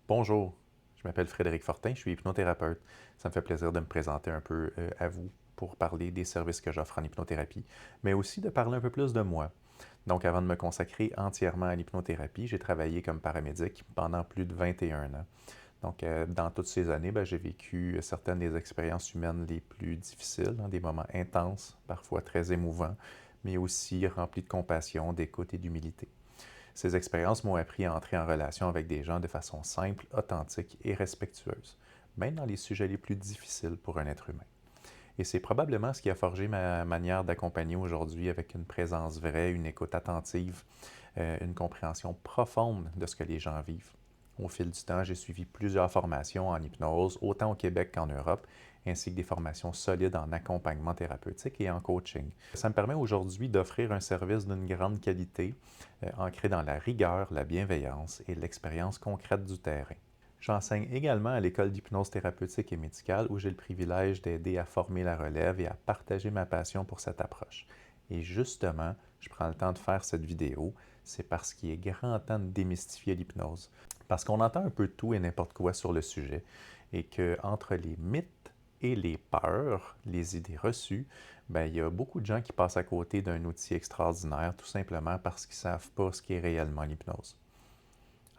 Bonjour, je m'appelle Frédéric Fortin, je suis hypnothérapeute. Ça me fait plaisir de me présenter un peu à vous pour parler des services que j'offre en hypnothérapie, mais aussi de parler un peu plus de moi. Donc, avant de me consacrer entièrement à l'hypnothérapie, j'ai travaillé comme paramédic pendant plus de 21 ans. Donc, dans toutes ces années, j'ai vécu certaines des expériences humaines les plus difficiles, des moments intenses, parfois très émouvants, mais aussi remplis de compassion, d'écoute et d'humilité. Ces expériences m'ont appris à entrer en relation avec des gens de façon simple, authentique et respectueuse, même dans les sujets les plus difficiles pour un être humain. Et c'est probablement ce qui a forgé ma manière d'accompagner aujourd'hui avec une présence vraie, une écoute attentive, une compréhension profonde de ce que les gens vivent. Au fil du temps, j'ai suivi plusieurs formations en hypnose, autant au Québec qu'en Europe, ainsi que des formations solides en accompagnement thérapeutique et en coaching. Ça me permet aujourd'hui d'offrir un service d'une grande qualité, ancré dans la rigueur, la bienveillance et l'expérience concrète du terrain. J'enseigne également à l'école d'hypnose thérapeutique et médicale où j'ai le privilège d'aider à former la relève et à partager ma passion pour cette approche. Et justement, je prends le temps de faire cette vidéo, c'est parce qu'il est grand temps de démystifier l'hypnose. Parce qu'on entend un peu tout et n'importe quoi sur le sujet et que entre les mythes et les peurs, les idées reçues, il y a beaucoup de gens qui passent à côté d'un outil extraordinaire tout simplement parce qu'ils ne savent pas ce qu'est réellement l'hypnose.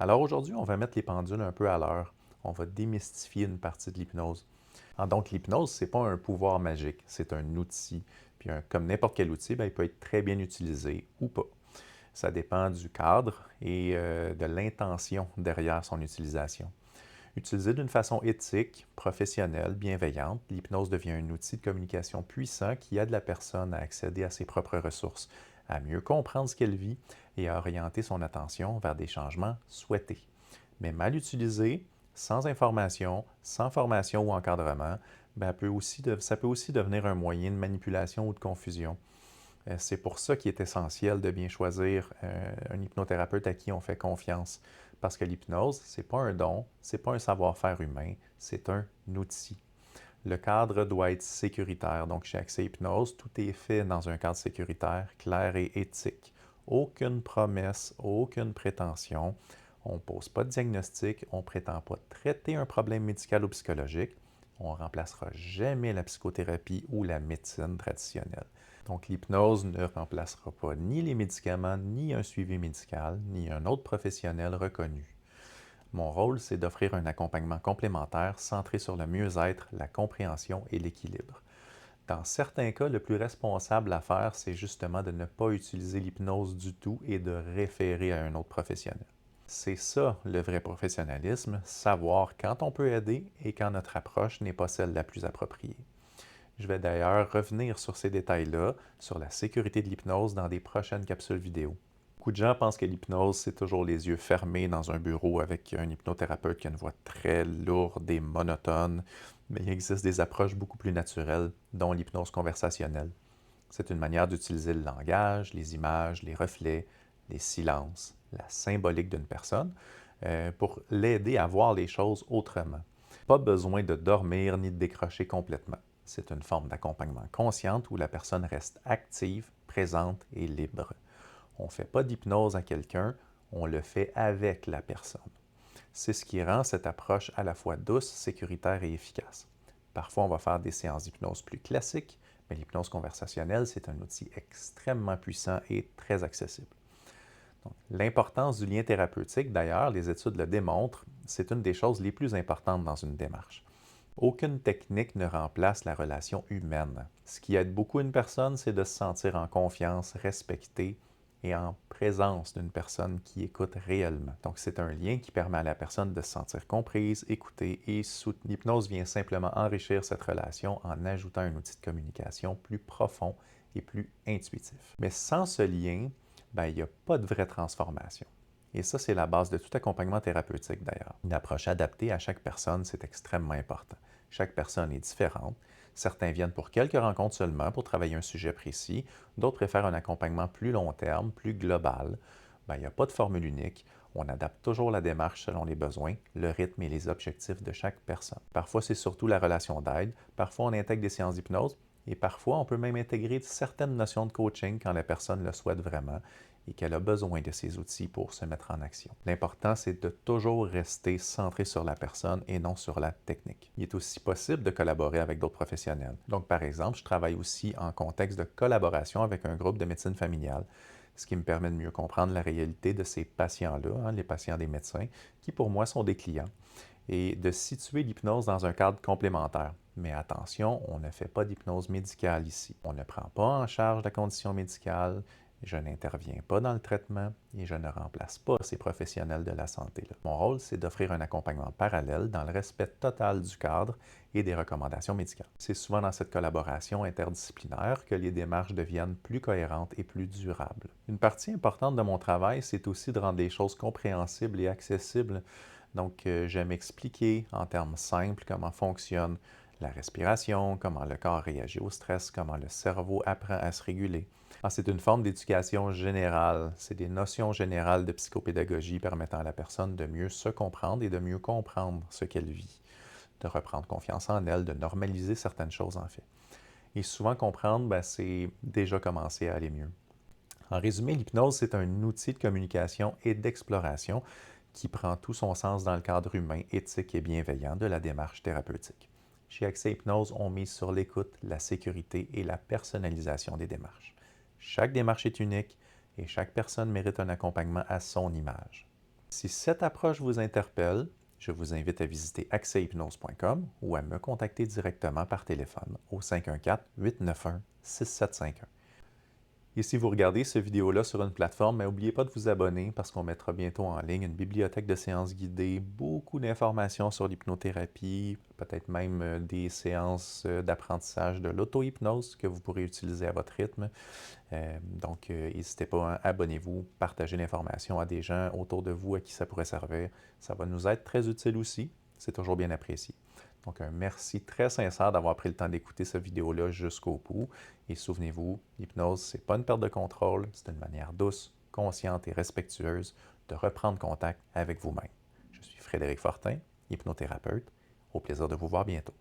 Alors aujourd'hui, on va mettre les pendules un peu à l'heure. On va démystifier une partie de l'hypnose. Donc l'hypnose, ce n'est pas un pouvoir magique, c'est un outil. Puis comme n'importe quel outil, il peut être très bien utilisé ou pas. Ça dépend du cadre et de l'intention derrière son utilisation. Utilisé d'une façon éthique, professionnelle, bienveillante, l'hypnose devient un outil de communication puissant qui aide la personne à accéder à ses propres ressources, à mieux comprendre ce qu'elle vit et à orienter son attention vers des changements souhaités. Mais mal utilisé, sans information, sans formation ou encadrement, ça peut aussi devenir un moyen de manipulation ou de confusion. C'est pour ça qu'il est essentiel de bien choisir un hypnothérapeute à qui on fait confiance. Parce que l'hypnose, ce n'est pas un don, ce n'est pas un savoir-faire humain, c'est un outil. Le cadre doit être sécuritaire. Donc, chez Accès Hypnose, tout est fait dans un cadre sécuritaire, clair et éthique. Aucune promesse, aucune prétention. On ne pose pas de diagnostic, on ne prétend pas traiter un problème médical ou psychologique. On ne remplacera jamais la psychothérapie ou la médecine traditionnelle. Donc, l'hypnose ne remplacera pas ni les médicaments, ni un suivi médical, ni un autre professionnel reconnu. Mon rôle, c'est d'offrir un accompagnement complémentaire centré sur le mieux-être, la compréhension et l'équilibre. Dans certains cas, le plus responsable à faire, c'est justement de ne pas utiliser l'hypnose du tout et de référer à un autre professionnel. C'est ça le vrai professionnalisme, savoir quand on peut aider et quand notre approche n'est pas celle la plus appropriée. Je vais d'ailleurs revenir sur ces détails-là, sur la sécurité de l'hypnose dans des prochaines capsules vidéo. Beaucoup de gens pensent que l'hypnose, c'est toujours les yeux fermés dans un bureau avec un hypnothérapeute qui a une voix très lourde et monotone, mais il existe des approches beaucoup plus naturelles, dont l'hypnose conversationnelle. C'est une manière d'utiliser le langage, les images, les reflets, les silences, la symbolique d'une personne, pour l'aider à voir les choses autrement. Pas besoin de dormir ni de décrocher complètement. C'est une forme d'accompagnement consciente où la personne reste active, présente et libre. On ne fait pas d'hypnose à quelqu'un, on le fait avec la personne. C'est ce qui rend cette approche à la fois douce, sécuritaire et efficace. Parfois, on va faire des séances d'hypnose plus classiques, mais l'hypnose conversationnelle, c'est un outil extrêmement puissant et très accessible. L'importance du lien thérapeutique, d'ailleurs, les études le démontrent, c'est une des choses les plus importantes dans une démarche. Aucune technique ne remplace la relation humaine. Ce qui aide beaucoup une personne, c'est de se sentir en confiance, respecté et en présence d'une personne qui écoute réellement. Donc, c'est un lien qui permet à la personne de se sentir comprise, écoutée et soutenue. L'hypnose vient simplement enrichir cette relation en ajoutant un outil de communication plus profond et plus intuitif. Mais sans ce lien, il n'y a pas de vraie transformation. Et ça, c'est la base de tout accompagnement thérapeutique d'ailleurs. Une approche adaptée à chaque personne, c'est extrêmement important. Chaque personne est différente. Certains viennent pour quelques rencontres seulement pour travailler un sujet précis. D'autres préfèrent un accompagnement plus long terme, plus global. Il n'y a pas de formule unique. On adapte toujours la démarche selon les besoins, le rythme et les objectifs de chaque personne. Parfois, c'est surtout la relation d'aide. Parfois, on intègre des séances d'hypnose. Et parfois, on peut même intégrer certaines notions de coaching quand la personne le souhaite vraiment. et qu'elle a besoin de ces outils pour se mettre en action. L'important, c'est de toujours rester centré sur la personne et non sur la technique. Il est aussi possible de collaborer avec d'autres professionnels. Donc, par exemple, je travaille aussi en contexte de collaboration avec un groupe de médecine familiale, ce qui me permet de mieux comprendre la réalité de ces patients-là, les patients des médecins, qui pour moi sont des clients, et de situer l'hypnose dans un cadre complémentaire. Mais attention, on ne fait pas d'hypnose médicale ici. On ne prend pas en charge la condition médicale, je n'interviens pas dans le traitement et je ne remplace pas ces professionnels de la santé-là. Mon rôle, c'est d'offrir un accompagnement parallèle dans le respect total du cadre et des recommandations médicales. C'est souvent dans cette collaboration interdisciplinaire que les démarches deviennent plus cohérentes et plus durables. Une partie importante de mon travail, c'est aussi de rendre les choses compréhensibles et accessibles. Donc, j'aime expliquer en termes simples comment fonctionne la respiration, comment le corps réagit au stress, comment le cerveau apprend à se réguler. C'est une forme d'éducation générale. C'est des notions générales de psychopédagogie permettant à la personne de mieux se comprendre et de mieux comprendre ce qu'elle vit, de reprendre confiance en elle, de normaliser certaines choses en fait. Et souvent comprendre, c'est déjà commencer à aller mieux. En résumé, l'hypnose, c'est un outil de communication et d'exploration qui prend tout son sens dans le cadre humain, éthique et bienveillant de la démarche thérapeutique. Chez Accès Hypnose, on mise sur l'écoute, la sécurité et la personnalisation des démarches. Chaque démarche est unique et chaque personne mérite un accompagnement à son image. Si cette approche vous interpelle, je vous invite à visiter accèshypnose.com ou à me contacter directement par téléphone au 514-891-6751. Et si vous regardez cette vidéo-là sur une plateforme, n'oubliez pas de vous abonner parce qu'on mettra bientôt en ligne une bibliothèque de séances guidées, beaucoup d'informations sur l'hypnothérapie, peut-être même des séances d'apprentissage de l'auto-hypnose que vous pourrez utiliser à votre rythme. Donc, n'hésitez pas, abonnez-vous, partagez l'information à des gens autour de vous à qui ça pourrait servir. Ça va nous être très utile aussi. C'est toujours bien apprécié. Donc, un merci très sincère d'avoir pris le temps d'écouter cette vidéo-là jusqu'au bout. Et souvenez-vous, l'hypnose, ce n'est pas une perte de contrôle, c'est une manière douce, consciente et respectueuse de reprendre contact avec vous-même. Je suis Frédéric Fortin, hypnothérapeute. Au plaisir de vous voir bientôt.